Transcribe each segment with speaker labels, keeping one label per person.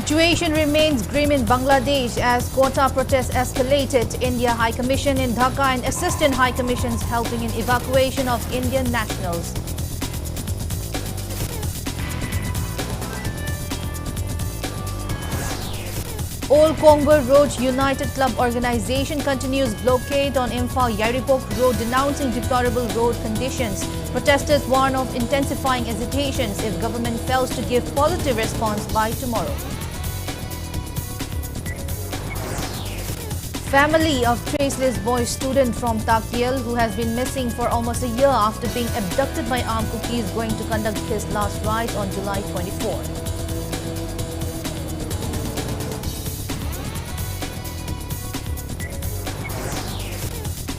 Speaker 1: Situation remains grim in Bangladesh as quota protests escalated. India High Commission in Dhaka and Assistant High Commissions helping in evacuation of Indian nationals. Old Kongbar Road United Club Organization continues blockade on Imphal-Yaripok Road, denouncing deplorable road conditions. Protesters warn of intensifying hesitations if government fails to give positive response by tomorrow. Family of traceless boy student from Kargil who has been missing for almost a year after being abducted by armed cookies going to conduct his last rites on July 24.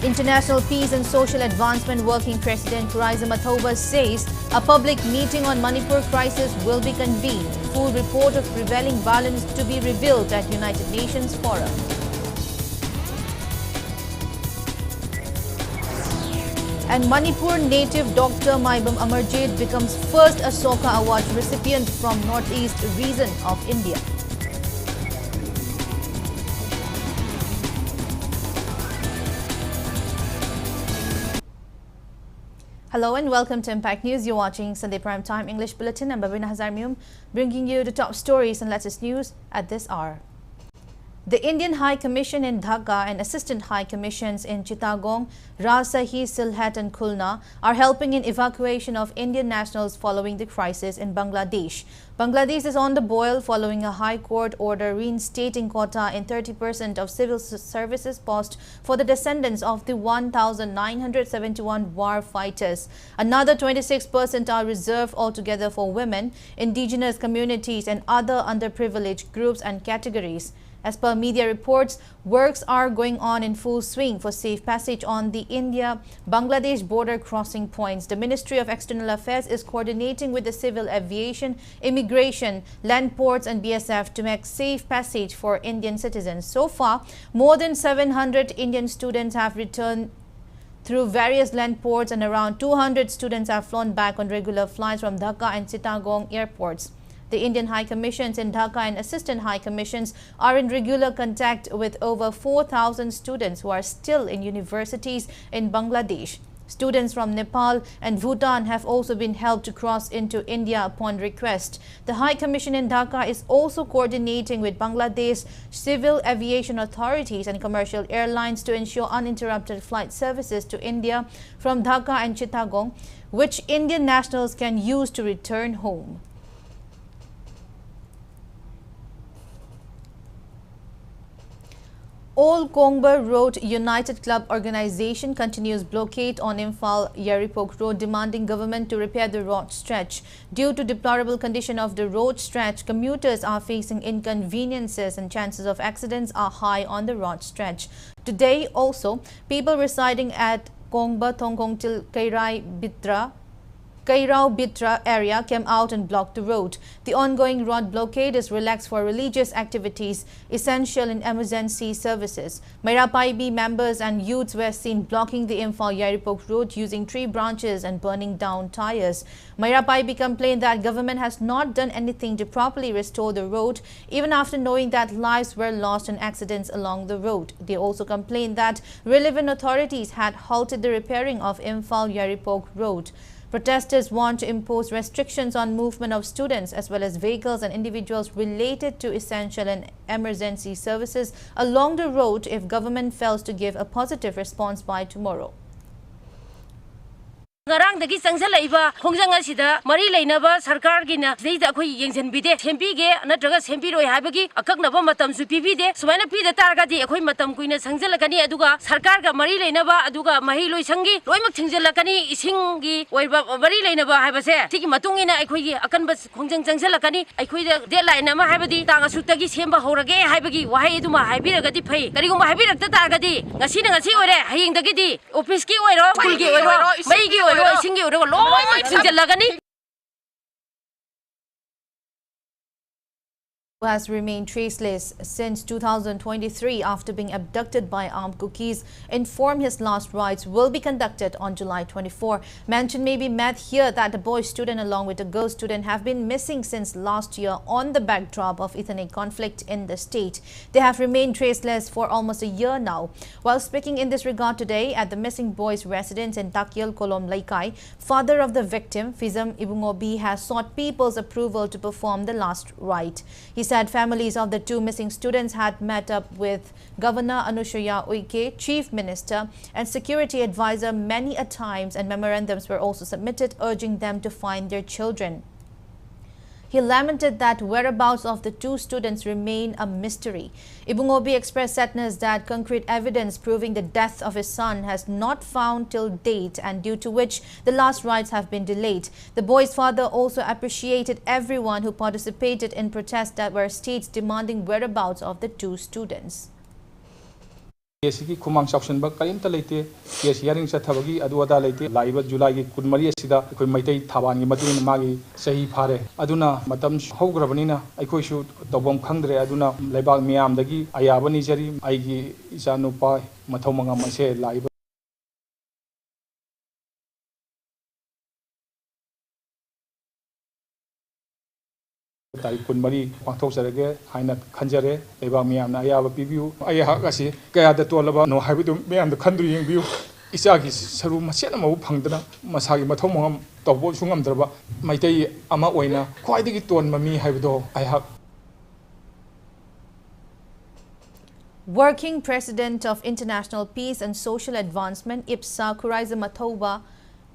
Speaker 1: International Peace and Social Advancement Working President Kuraisa Mathoba says a public meeting on Manipur crisis will be convened. Full report of prevailing violence to be revealed at United Nations Forum. And Manipur native Dr. Maibam Amarjit becomes first Asoka Award recipient from Northeast region of India. Hello and welcome to Impact News. You're watching Sunday Prime Time English Bulletin. I'm BABINA HAJARIMAYUM, bringing you the top stories and latest news at this hour. The Indian High Commission in Dhaka and Assistant High Commissions in Chittagong, Rajshahi, Sylhet and Khulna are helping in evacuation of Indian nationals following the crisis in Bangladesh. Bangladesh is on the boil following a High Court order reinstating quota in 30% of civil services posts for the descendants of the 1,971 war fighters. Another 26% are reserved altogether for women, indigenous communities and other underprivileged groups and categories. As per media reports, works are going on in full swing for safe passage on the India-Bangladesh border crossing points. The Ministry of External Affairs is coordinating with the Civil Aviation, Immigration, Land Ports and BSF to make safe passage for Indian citizens. So far, more than 700 Indian students have returned through various land ports and around 200 students have flown back on regular flights from Dhaka and Chittagong airports. The Indian High Commissions in Dhaka and Assistant High Commissions are in regular contact with over 4,000 students who are still in universities in Bangladesh. Students from Nepal and Bhutan have also been helped to cross into India upon request. The High Commission in Dhaka is also coordinating with Bangladesh civil aviation authorities and commercial airlines to ensure uninterrupted flight services to India from Dhaka and Chittagong, which Indian nationals can use to return home. Old Kongbar Road United Club Organization continues blockade on Imphal-Yaripok Road, demanding government to repair the road stretch. Due to deplorable condition of the road stretch, commuters are facing inconveniences and chances of accidents are high on the road stretch. Today also, people residing at Kongba Thongkong till Kairao Bitra area came out and blocked the road. The ongoing road blockade is relaxed for religious activities, essential in emergency services. Mairapaibi members and youths were seen blocking the Imphal-Yaripok road using tree branches and burning down tires. Mairapaibi complained that government has not done anything to properly restore the road, even after knowing that lives were lost in accidents along the road. They also complained that relevant authorities had halted the repairing of Imphal-Yaripok road. Protesters want to impose restrictions on movement of students as well as vehicles and individuals related to essential and emergency services along the road if government fails to give a positive response by tomorrow.
Speaker 2: Ngarang dagi sangsal laiba khongjang asida mari leinaba sarkar gina zeida khoi yengjen bide sempi ge natraga sempi roi habagi akaknaba matam su pibide sumaina pida targadi akhoi matam kuina sangjalakani aduga sarkar ga mari leinaba aduga mahi loi sangi loimak thingjalakani isingi oiba mari leinaba habase tigi matungina akhoi gi akanba khongjang changjalakani akhoi da deadline ama habadi tanga sutagi semba horage habagi wahai duma habiragadi phai karigumba habirakta targadi ngasina ngasi ore hayeng dagidi office ki oiro school ki oiro mai gi
Speaker 1: has remained traceless since 2023 after being abducted by armed cookies, informed his last rites will be conducted on July 24. Mention may be made here that the boy student along with the girl student have been missing since last year on the backdrop of ethnic conflict in the state. They have remained traceless for almost a year now. While speaking in this regard today at the missing boy's residence in Kargil, Kolom Laikai, father of the victim, Fizam Ibungobi, has sought people's approval to perform the last rite. He said families of the two missing students had met up with Governor Anushya Uike, Chief Minister and Security Advisor many a times, and memorandums were also submitted urging them to find their children. He lamented that whereabouts of the two students remain a mystery. Ibungobi expressed sadness that concrete evidence proving the death of his son has not found till date, and due to which the last rites have been delayed. The boy's father also appreciated everyone who participated in protests that were states demanding whereabouts of the two students.
Speaker 3: Kesiki kumang section ba kalimta leite kes hearing sa thabagi aduada leite laiba July gi kunmari asida koi maitai thaban gi matin magi sahi phare aduna matam haugrabani aikoi su tobom khangdre aduna laibak miyam dagi ayabani jari aigi isa nupa mathau manga mase laiba Kunmari Pangtok Sarage, Hainat Kanjare, Eva Miam, Ayava Pibu, Ayahakasi, Kaya the Tolaba, no Habidum, me and the country in view. Isagis, Saru Masenamo Pangdana, Masagi Matomam, Tobo Sungam Draba, Maitei Amawaina, quite it to Mami Habido, I have.
Speaker 1: Working President of International Peace and Social Advancement, IPSA, Kuraiza Matoba,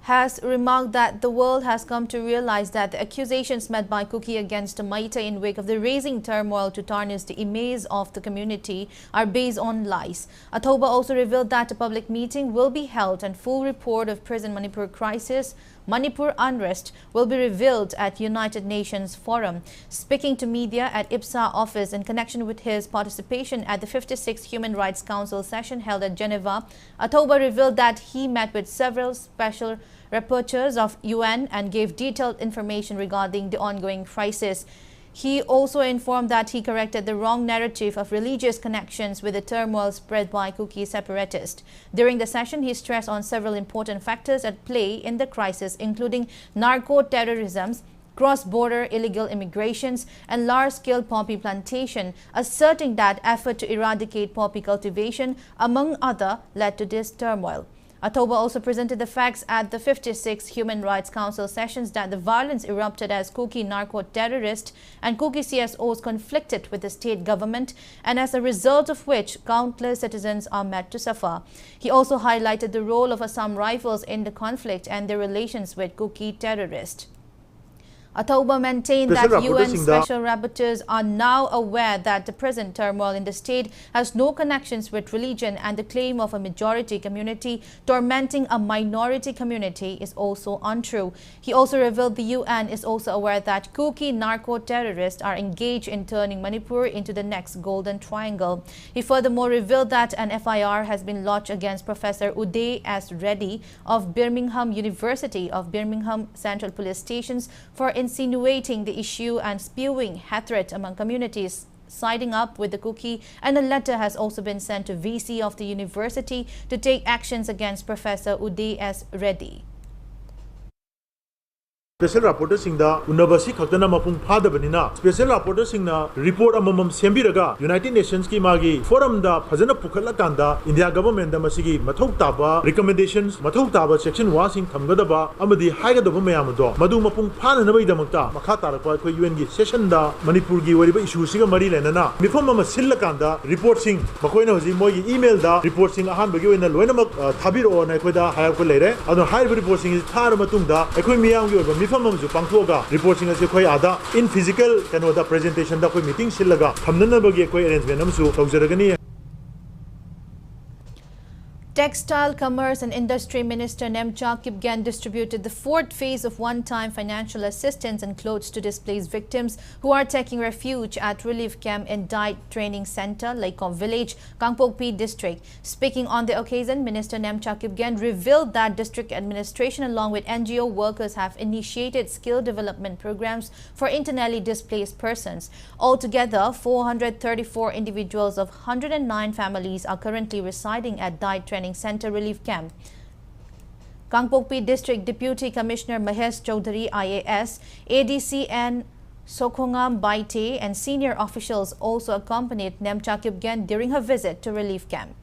Speaker 1: has remarked that the world has come to realize that the accusations made by Kuki against Maita in wake of the raising turmoil to tarnish the image of the community are based on lies. Atoba also revealed that a public meeting will be held and full report of present Manipur crisis, Manipur unrest will be revealed at United Nations Forum. Speaking to media at IPSA office in connection with his participation at the 56th Human Rights Council session held at Geneva, Atoba revealed that he met with several special rapporteurs of UN and gave detailed information regarding the ongoing crisis. He also informed that he corrected the wrong narrative of religious connections with the turmoil spread by Kuki separatists. During the session, he stressed on several important factors at play in the crisis, including narco-terrorism, cross-border illegal immigrations, and large-scale poppy plantation, asserting that effort to eradicate poppy cultivation, among other, led to this turmoil. Atoba also presented the facts at the 56th Human Rights Council sessions that the violence erupted as Kuki narco-terrorists and Kuki CSOs conflicted with the state government, and as a result of which countless citizens are made to suffer. He also highlighted the role of Assam rifles in the conflict and their relations with Kuki terrorists. Atoba maintained that UN special rapporteurs are now aware that the present turmoil in the state has no connections with religion, and the claim of a majority community tormenting a minority community is also untrue. He also revealed the UN is also aware that Kuki narco-terrorists are engaged in turning Manipur into the next Golden Triangle. He furthermore revealed that an FIR has been lodged against Professor Uday S. Reddy of Birmingham University of Birmingham Central Police Stations for insinuating the issue and spewing hatred among communities, siding up with the Kuki, and a letter has also been sent to VC of the university to take actions against Professor Uday S. Reddy.
Speaker 4: Special Rapporteur Singda Unabasi Khatana Mapung Phadabanina Special Rapporteur Singna report amamam sembiraga United Nations ki magi forum da phajana pukhala kanda India government da masigi mathau taba recommendations mathau taba section 1 sing thamgadaba amadi haigadaba mayam do madu mapung phana nabai damakta makha tarakwa khoi UN gi session da Manipur gi wariba issue siga mari lenana mifam ama silla kanda report sing makoina hoji moi gi email da report sing ahan bagi oina loinamak thabiro na khoida hayab ko leire adu high report sing thar matung da ekhoi miyam gi reporting as a in physical presentation da meeting
Speaker 1: Textile, Commerce and Industry Minister Nemcha Kipgen distributed the fourth phase of one-time financial assistance and clothes to displaced victims who are taking refuge at relief camp in Diet Training Center, Laikom Village, Kangpokpi District. Speaking on the occasion, Minister Nemcha Kipgen revealed that district administration along with NGO workers have initiated skill development programs for internally displaced persons. Altogether, 434 individuals of 109 families are currently residing at Diet Training Center Relief Camp. Kangpokpi District Deputy Commissioner Mahesh Chaudhary IAS, ADCN Sokhongam Baite and senior officials also accompanied Nemcha Kipgen during her visit to relief camp.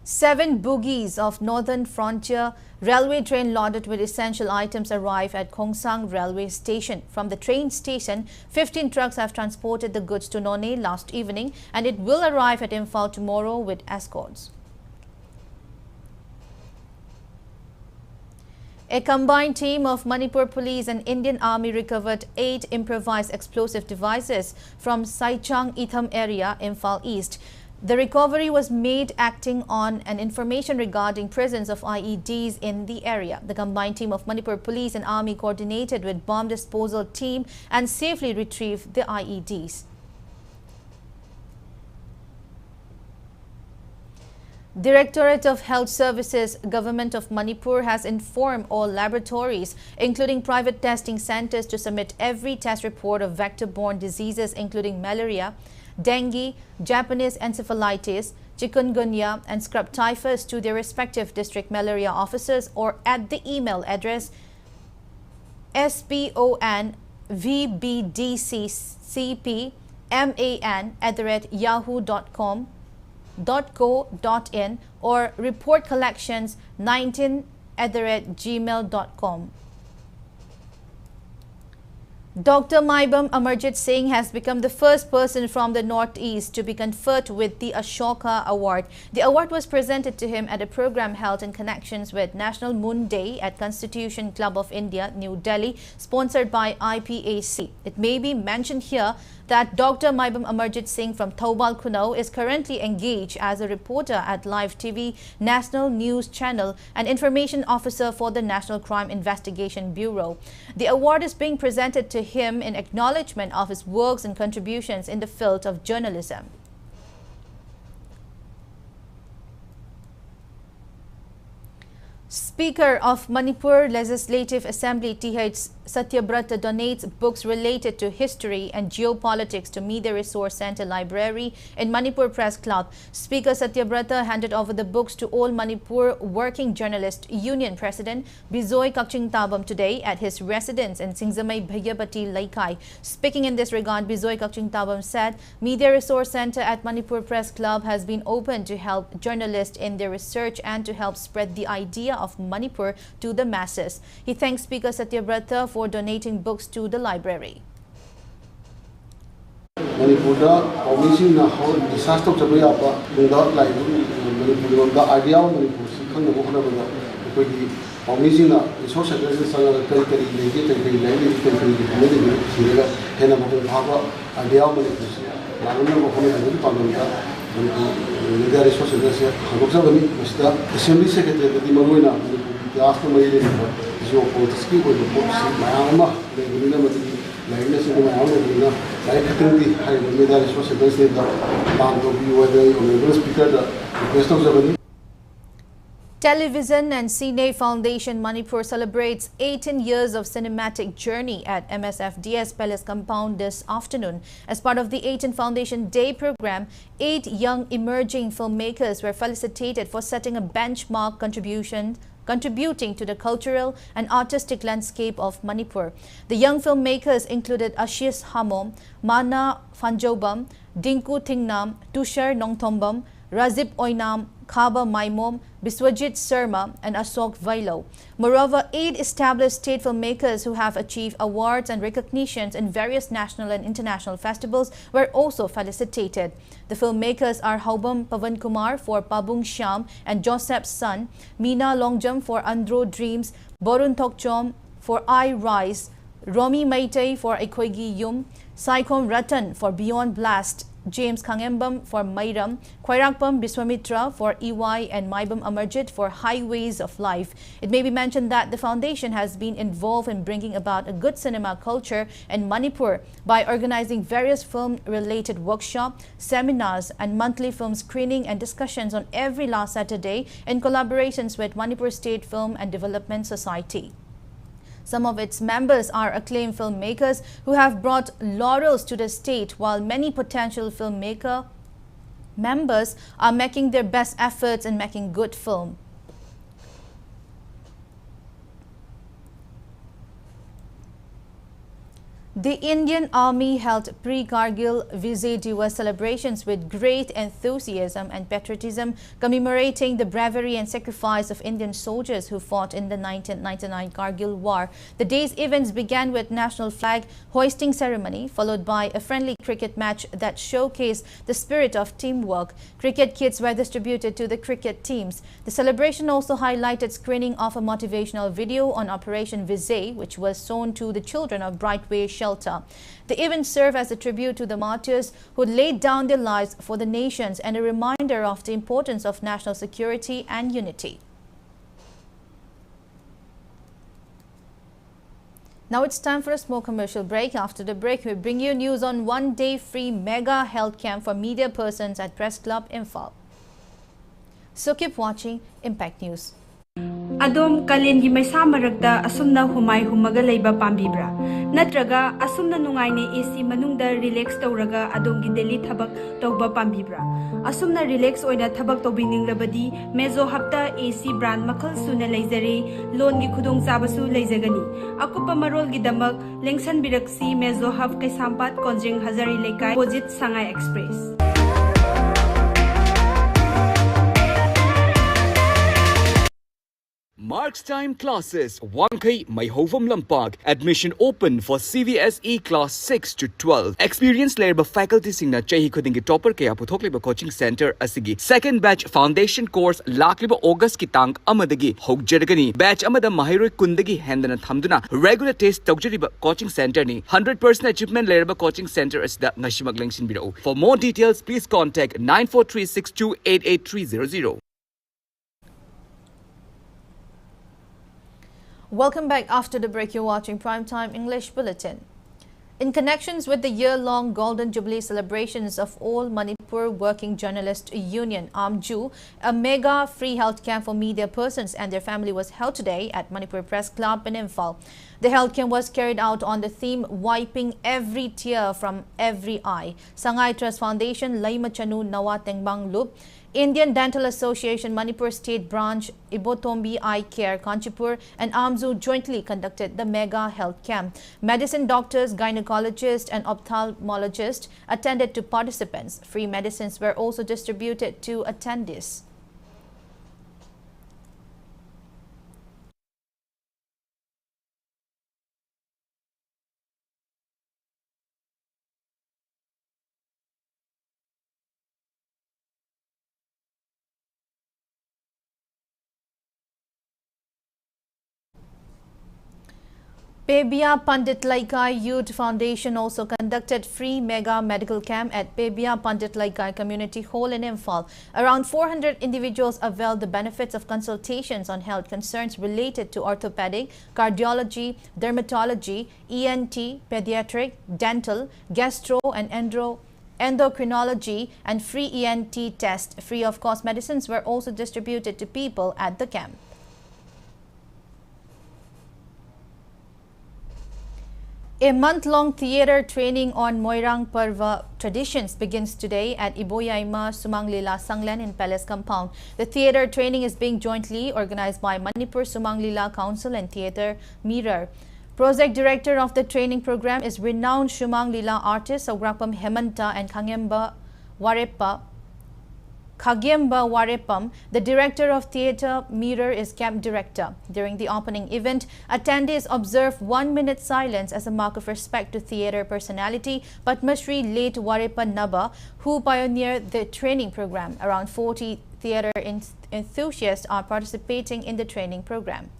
Speaker 1: 7 bogies of Northern Frontier railway train loaded with essential items arrive at Khongsang railway station. From the train station, 15 trucks have transported the goods to Nonne last evening and it will arrive at Imphal tomorrow with escorts. A combined team of Manipur Police and Indian Army recovered 8 improvised explosive devices from Saichang Itham area, Imphal East. The recovery was made acting on an information regarding presence of IEDs in the area. The combined team of Manipur Police and Army coordinated with bomb disposal team and safely retrieved the IEDs. Directorate of Health Services, Government of Manipur has informed all laboratories, including private testing centers, to submit every test report of vector-borne diseases including malaria, dengue, Japanese encephalitis, chikungunya and scrub typhus to their respective district malaria officers or at the email address sponvbdccpman@yahoo.co.in or reportcollections19@gmail.com. Dr. Maibam Amarjit Singh has become the first person from the Northeast to be conferred with the Ashoka Award. The award was presented to him at a program held in connections with National Moon Day at Constitution Club of India, New Delhi, sponsored by IPSA. It may be mentioned here that Dr. Maibam Amarjit Singh from Thoubal Kuno is currently engaged as a reporter at Live TV, National News Channel, and Information Officer for the National Crime Investigation Bureau. The award is being presented to him in acknowledgement of his works and contributions in the field of journalism. Speaker of Manipur Legislative Assembly TH Satyabrata donates books related to history and geopolitics to Media Resource Center Library in Manipur Press Club. Speaker Satyabrata handed over the books to All Manipur Working Journalist Union President Bijoy Kakchingtabam today at his residence in Singzamai Bhagyapati Laikai. Speaking in this regard, Bijoy Kakchingtabam said Media Resource Center at Manipur Press Club has been open to help journalists in their research and to help spread the idea of Manipur to the masses. He thanks Speaker Satyabrata for donating books to the library.
Speaker 5: Manipur obviously na how disaster chabu apa bunda like Manipur the idea of Manipur sikhang na bokna bunda koi obviously na resource sector sanga kari kari legi kari legi kari legi sirega hena bokna bhava idea of Manipur na na bokna bunda pamunda Media Resource Center se khagoksa bani mista assembly secretary di maroina after my जो politics को जो policy मायामा लेकिन मत line से को मायामा लेकिन लाइक खतरन दी हाई मीडिया रिसोर्स सेंटर से द बांग तो भी वो the honourable speaker the request of the
Speaker 1: Television and Cine Foundation Manipur celebrates 18 years of cinematic journey at MSFDS Palace Compound this afternoon. As part of the 18 Foundation Day program, 8 young emerging filmmakers were felicitated for setting a benchmark contributing to the cultural and artistic landscape of Manipur. The young filmmakers included Ashish Hamom, Mana Fanjobam, Dinku Thingnam, Tushar Nongthombam, Razib Oinam, Khaba Maimom, Biswajit Sharma and Asok Vailo. Moreover, 8 established state filmmakers who have achieved awards and recognitions in various national and international festivals were also felicitated. The filmmakers are Haubam Pavan Kumar for Pabung Sham and Joseph's Son, Meena Longjam for Andro Dreams, Borun Tokchom for I Rise, Romi Maitai for Ekoigi Yum, Saikom Ratan for Beyond Blast, James Khangembam for Mairam, Khairakpam Biswamitra for EY, and Maibam Amarjit for Highways of Life. It may be mentioned that the foundation has been involved in bringing about a good cinema culture in Manipur by organizing various film-related workshops, seminars, and monthly film screening and discussions on every last Saturday in collaborations with Manipur State Film and Development Society. Some of its members are acclaimed filmmakers who have brought laurels to the state, while many potential filmmaker members are making their best efforts in making good film. The Indian Army held pre-Kargil Vijay Diwas celebrations with great enthusiasm and patriotism, commemorating the bravery and sacrifice of Indian soldiers who fought in the 1999 Kargil War. The day's events began with national flag hoisting ceremony, followed by a friendly cricket match that showcased the spirit of teamwork. Cricket kits were distributed to the cricket teams. The celebration also highlighted screening of a motivational video on Operation Vijay, which was shown to the children of Brightway Shelter. The event served as a tribute to the martyrs who laid down their lives for the nations and a reminder of the importance of national security and unity. Now it's time for a small commercial break. After the break, we bring you news on one-day free mega health camp for media persons at Press Club Imphal. So keep watching Impact News.
Speaker 6: Adom kalengi maisa maragda asumna humai humaga leiba pambibra natraga asumna nungaine AC manungda relax tawraga adom gi daily thabak tawba pambibra asumna relax oina thabak tawbiningrabadi mezo hapta AC brand makhal suna leizare loan gi khudong chabasu leizagani akupa marol gi damak lengsan biraksi mezo hab kaisampat konjeng hazari lekai opposite Sangai Express.
Speaker 7: Marks time classes, Wangkai Maihovam Lampak. Admission open for CVSE class 6 to 12. Experienced labor faculty singna chahi khudingi topper kaya puthok liba coaching center asigi. Second batch foundation course lakliba August ki tang amadagi hogjaragani. Batch amada mahiroi kundagi hendana thamduna regular test tawjariba coaching center ni 100% achievement labor coaching center asida ngashimak lengsin biro. For more details, please contact 9436288300.
Speaker 1: Welcome back. After the break, you're watching Primetime English Bulletin. In connections with the year-long Golden Jubilee celebrations of All Manipur Working Journalist Union, AMJU, a mega free health camp for media persons and their family was held today at Manipur Press Club in Imphal. The health camp was carried out on the theme Wiping Every Tear from Every Eye. Sangai Trust Foundation, Laimachanu Nawa Tengbang Loop, Indian Dental Association Manipur State Branch, Ibotombi Eye Care Kanchipur and AMJU jointly conducted the mega health camp. Medicine doctors, gynecologists and ophthalmologists attended to participants. Free medicines were also distributed to attendees. Pebia Pandit Laikai Youth Foundation also conducted free mega medical camp at Pebia Pandit Laikai Community Hall in Imphal. Around 400 individuals availed the benefits of consultations on health concerns related to orthopedic, cardiology, dermatology, ENT, pediatric, dental, gastro and endocrinology and free ENT test. Free of cost medicines were also distributed to people at the camp. A month-long theatre training on Moirang Parva traditions begins today at Iboyaima Sumanglila Sanglen in Palace Compound. The theatre training is being jointly organized by Manipur Sumanglila Council and Theatre Mirror. Project director of the training program is renowned Sumanglila artist Sagrapam Hemanta and Khagyemba Warepam. The director of Theatre Mirror is camp director. During the opening event, attendees observed 1 minute silence as a mark of respect to theatre personality Padmashri late Warepa Naba, who pioneered the training program. Around 40 theatre enthusiasts are participating in the training program.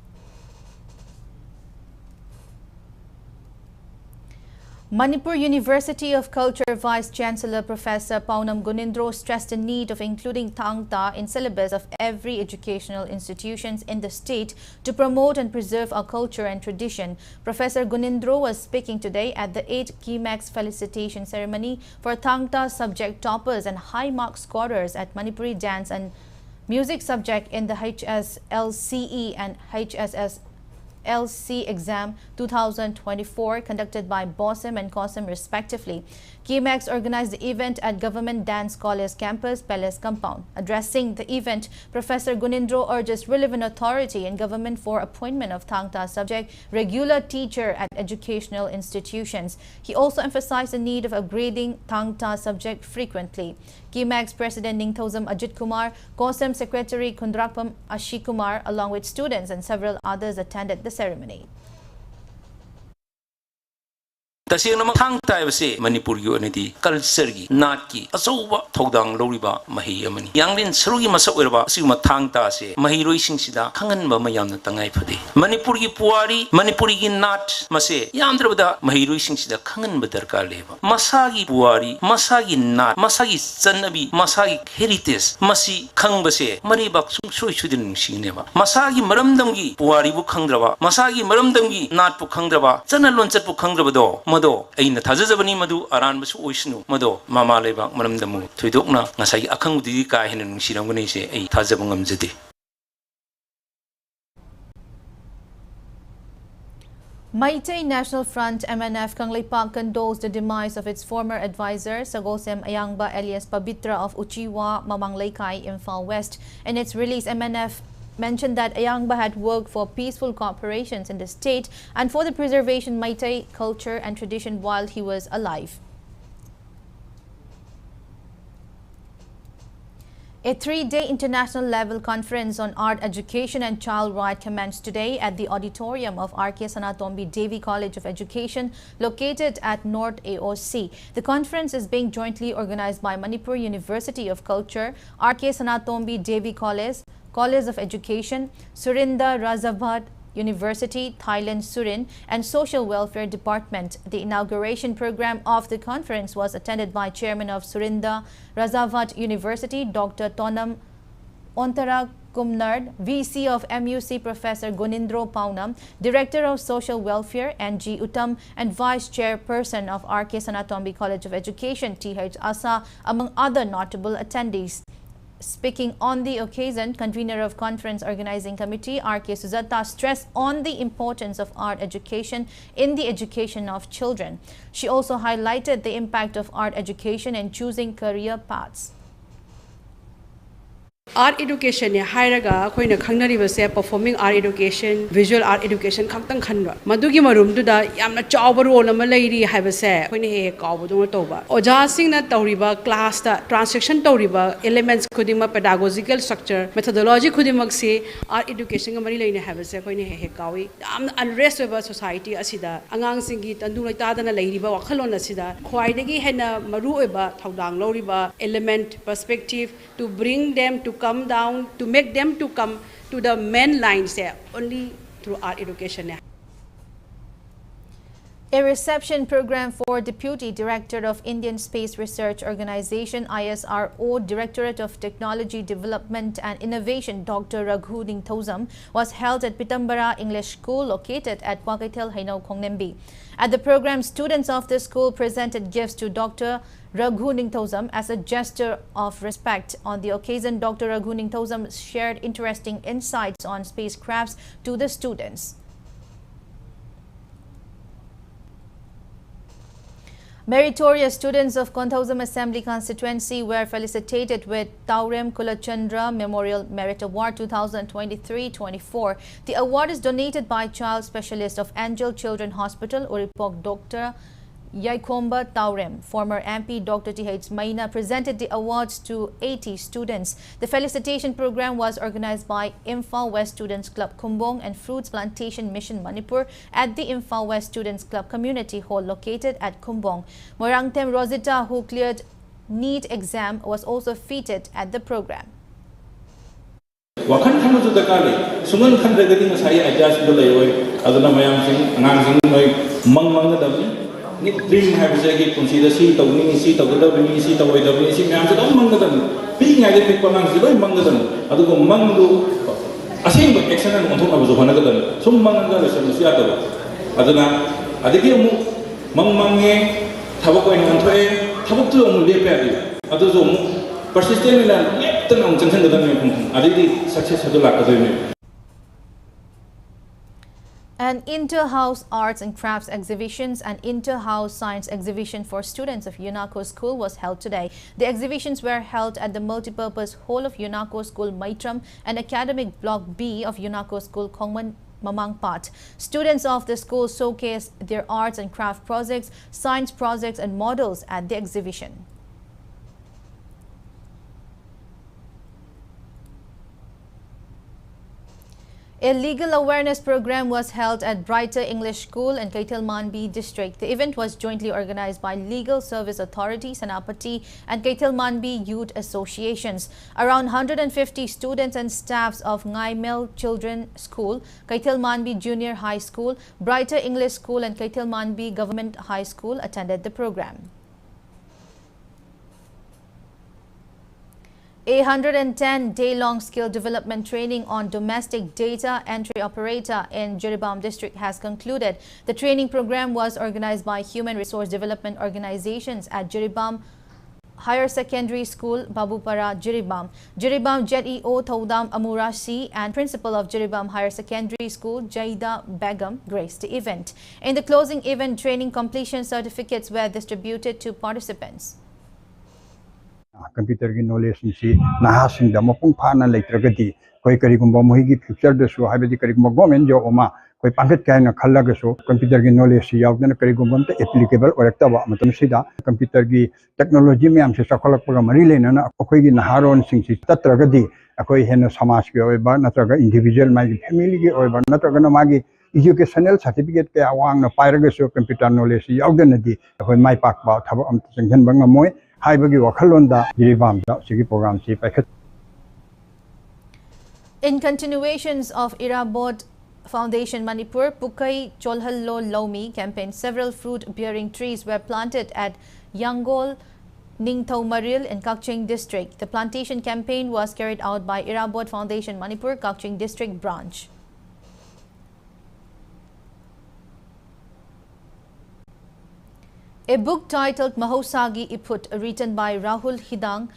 Speaker 1: Manipur University of Culture Vice-Chancellor Professor Paunam Gunindro stressed the need of including Thangta in syllabus of every educational institutions in the state to promote and preserve our culture and tradition. Professor Gunindro was speaking today at the 8th KIMAX felicitation ceremony for Thangta subject toppers and high mark scorers at Manipuri dance and music subject in the HSLCE and HSSLC exam 2024 conducted by BOSM and COSM respectively. KIMAX organized the event at Government Dance College campus, Palace Compound. Addressing the event, Professor Gunindro urges relevant authority and government for appointment of Thangta subject regular teacher at educational institutions. He also emphasized the need of upgrading Thangta subject frequently. KIMAX President Ningthozam Ajit Kumar, COSM Secretary Kundrakpam Ashikumar, along with students and several others attended the ceremony.
Speaker 8: तसेंगनमक थांगता हाइबसे मणिपुर की ओनेदी culture की नाट की अचौबा थौदांग लौरिबा मही अमनी यांगलिन सरुगी मसक ओरबा असिगमा थांगता से महिरोई सिंगसिदा खंगनबा मयामना तंगाई फदे मणिपुर की पुवारी मणिपुरी की नाट मसे यामद्रबदा महिरोई सिंगसिदा खंगनबा दरकार लेबा मसागी पुवारी मसागी नाट मसागी चन्नबी मसागी हेरिटेज मसी खंगबसे मरिबाक सुंसोय सुदिन नुसिनेबा मसागी मरमदंगी पुवारी बु खंगद्रबा मसागी मरमदंगी नाट बु खंगद्रबा चन्न लोनचत बु खंगद्रबदो मदो ऐना थाजजबनी मदु अरानबसु ओइसनु मदो मामा लेबाक मरमदमु थोइदोकना ngasai akhangudi ka hena nungsiramgani se ai thajaba ngamjade.
Speaker 1: Meitei National Front MNF Kangleipak condoles the demise of its former advisor Sagosem Ayangba alias Pabitra of Uchiwa, Mamangleikai, Imphal West. In its release, MNF mentioned that Ayangba had worked for peaceful corporations in the state and for the preservation of Meitei culture and tradition while he was alive. A three-day international level conference on art education and child rights commenced today at the auditorium of R.K. Sanatombi Devi College of Education located at North AOC. The conference is being jointly organized by Manipur University of Culture, R.K. Sanatombi Devi College of Education, Surinda Razavat University, Thailand Surin, and Social Welfare Department. The inauguration program of the conference was attended by Chairman of Surinda Razavat University, Dr. Tonam Ontara Kumnard, VC of MUC Professor Gunindro Paunam, Director of Social Welfare N.G. Uttam, and Vice Chairperson of R.K. Sanatombi College of Education, T.H. Asa, among other notable attendees. Speaking on the occasion, convener of Conference Organizing Committee R.K. Sujata stressed on the importance of art education in the education of children. She also highlighted the impact of art education in choosing career paths.
Speaker 9: Art education ya hairaga koina khangnari base performing art education, visual art education khangtang khanba madugi marum du da yamna chawba role ama leiri haibase koina he kawbu dong toba oja sing na tawriba class da transaction tawriba elements khudima pedagogical structure methodology khudimak se art education ga mari leina haibase koina he kawi yamna unrest over society asida angang singi tandu lai ta dana leiriba wakhalon asida khwaidagi hena maru oba thaudang loriba element perspective to bring them to come down, to make them to come to the main lines there only through art education.
Speaker 1: A reception program for Deputy Director of Indian Space Research Organization ISRO, Directorate of Technology Development and Innovation Dr. Raghu Ningthozam was held at Pitambara English School located at Wakaitel Hainau Khongnembi. At the program, students of the school presented gifts to Dr. Raghu Ningthozam as a gesture of respect. On the occasion, Dr. Raghu Ningthozam shared interesting insights on spacecrafts to the students. Meritorious students of Konthozam Assembly Constituency were felicitated with Taurem Kulachandra Memorial Merit Award 2023-24. The award is donated by Child Specialist of Angel Children Hospital, Uripok Dr. Yaikomba Taurem. Former MP Dr. T.H. Maina presented the awards to 80 students. The felicitation program was organized by Imphal West Students Club Kumbong and Fruits Plantation Mission Manipur at the Imphal West Students Club Community Hall located at Kumbong. Morangtem Rosita, who cleared NEET exam, was also featured at the program.
Speaker 10: Wakan kanu tu dekali, sungan kan regadi masai ajas tu lewat, aduna mayam sing, angang sing lewat, mang na dami. dream habisagi kunci si tawni si tawdabni si tawaidabni si myam sedam manggadan pi ngai de pang si loi manggadan adu ko mangdu asing ba action an onthok abu hona gadan sum mangga le sem si ataba aduna adigi mu mangmange thabak ko onthoe thabak tu mu lepe adi adu zo mu persistent la leptan on changsan gadan me adigi success hadu la kadoi.
Speaker 1: An inter-house arts and crafts exhibitions and inter-house science exhibition for students of UNACO School was held today. The exhibitions were held at the multipurpose hall of UNACO School Maitram and academic block B of UNACO School Kongman Mamangpat. Students of the school showcased their arts and craft projects, science projects and models at the exhibition. A legal awareness program was held at Brighter English School in Kaitelmanbi district. The event was jointly organized by Legal Service Authority, Sanapati and Kaitelmanbi Youth Associations. Around 150 students and staffs of Ngaimel Children School, Kaitelmanbi Junior High School, Brighter English School and Kaitelmanbi Government High School attended the program. A 110-day-long skill development training on domestic data entry operator in Jiribam district has concluded. The training program was organized by Human Resource Development Organizations at Jiribam Higher Secondary School, Babupara, Jiribam. Jiribam JEO Thodam Amurasi and Principal of Jiribam Higher Secondary School, Jaida Begum, graced the event. In the closing event, training completion certificates were distributed to participants.
Speaker 11: Computer knowledge si nahasing da mapung phana leitragadi koi karigumba mohi future da su habedi karigumba government job oma koi pangket kai na khallaga su computer knowledge si yaudana karigumba ta applicable orekta ba matam sida computer gi technology me am se sakholak pa mari lena na akoi gi naharon sing si tatragadi akoi hena samaj gi oiba natraga individual magi family gi oiba natraga na magi educational certificate ke awang na pairaga su computer knowledge si yaudana di akoi mai pak ba thaba am changhan bang moy.
Speaker 1: In continuations of Irabod Foundation Manipur, Pukai Cholhallo Lomi campaign, several fruit-bearing trees were planted at Yangol Ningthau Maril in Kakching district. The plantation campaign was carried out by Irabod Foundation Manipur Kakching district branch. A book titled Mahosagi Iput, written by Rahul Hidang,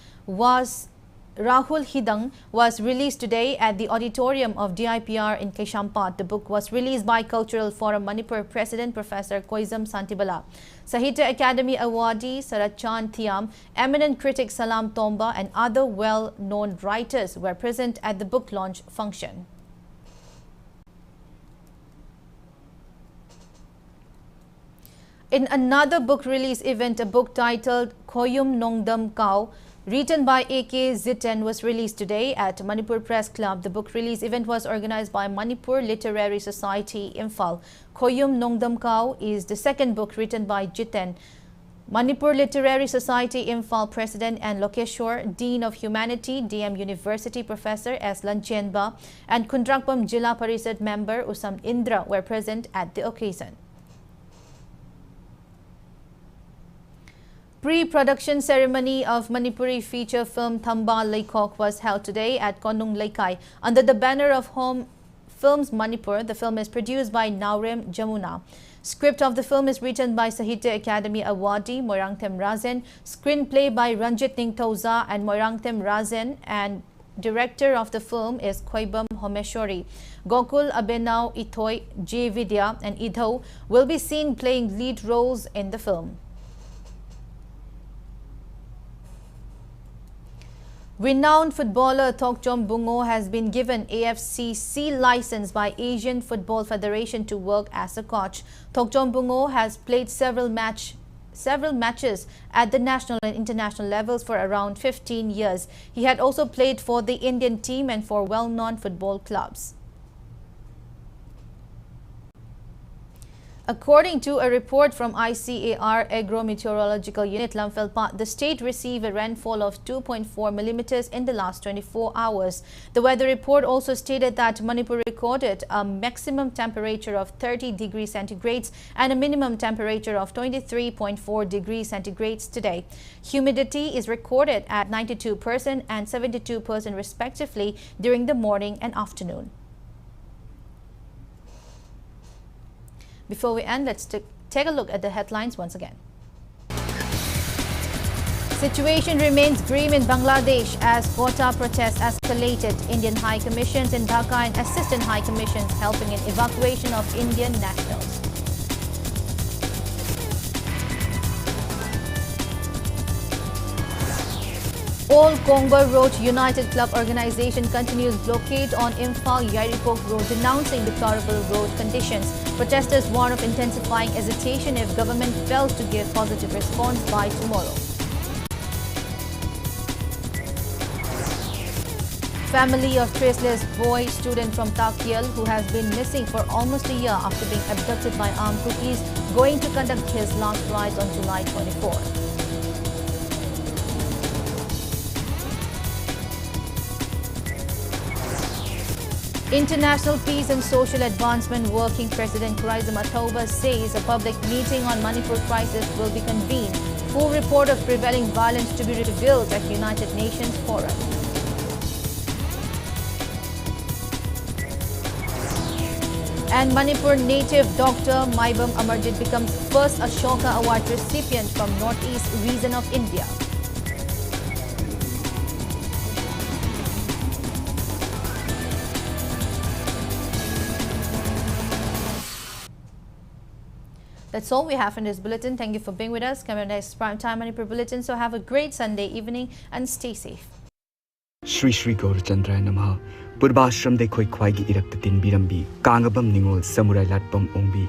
Speaker 1: was released today at the auditorium of DIPR in Keshampat. The book was released by Cultural Forum Manipur President Professor Koizam Santibala. Sahitya Academy awardee Sarachan Thiam, eminent critic Salam Tomba and other well-known writers were present at the book launch function. In another book release event, a book titled Koyum Nongdam Kau, written by A.K. Ziten, was released today at Manipur Press Club. The book release event was organized by Manipur Literary Society, Imphal. Koyum Nongdam Kau is the second book written by Jiten. Manipur Literary Society, Imphal President and Lokeshwar, Dean of Humanity, DM University Professor S. Lanchenba, and Kundrakpam Jilla Parisad member Usam Indra were present at the occasion. Pre-production ceremony of Manipuri feature film Thamba Laikok was held today at Konung Laikai under the banner of Home Films Manipur. The film is produced by Naurem Jamuna. Script of the film is written by Sahitya Academy awardee Moirangthem Razen. Screenplay by Ranjit Ningthauza and Moirangthem Razen, and director of the film is Khoibam Homeshwari. Gokul Abenau Ithoi, J. Vidya and Idho will be seen playing lead roles in the film. Renowned footballer Thokchom Bungo has been given AFC C license by Asian Football Federation to work as a coach. Thokchom Bungo has played several matches at the national and international levels for around 15 years. He had also played for the Indian team and for well-known football clubs. According to a report from ICAR Agro-Meteorological Unit Lamphel, the state received a rainfall of 2.4 millimeters in the last 24 hours. The weather report also stated that Manipur recorded a maximum temperature of 30 degrees centigrade and a minimum temperature of 23.4 degrees centigrade today. Humidity is recorded at 92% and 72% respectively during the morning and afternoon. Before we end, let's take a look at the headlines once again. Situation remains grim in Bangladesh as quota protests escalated. Indian High Commissions in Dhaka and Assistant High Commissions helping in evacuation of Indian nationals. All Congo Road United Club organization continues blockade on Imphal Yaripok Road, denouncing deplorable road conditions. Protesters warn of intensifying hesitation if government fails to give positive response by tomorrow. Family of traceless boy student from Kargil who has been missing for almost a year after being abducted by armed groupies going to conduct his last rites on July 24. International Peace and Social Advancement Working President Kargil says a public meeting on Manipur crisis will be convened. Full report of prevailing violence to be revealed at United Nations Forum. And Manipur native Dr. Maibam Amarjit becomes first Ashoka Award recipient from Northeast region of India. That's all we have in this bulletin. Thank you for being with us. Coming next Primetime Manipur Bulletin. So have a great Sunday evening and stay safe.
Speaker 7: Shri Shri Gaurachandra Namaha. Purvashram de khoi khwai gi irak tin birambi. Kangabam ningol samurai latpam ongbi.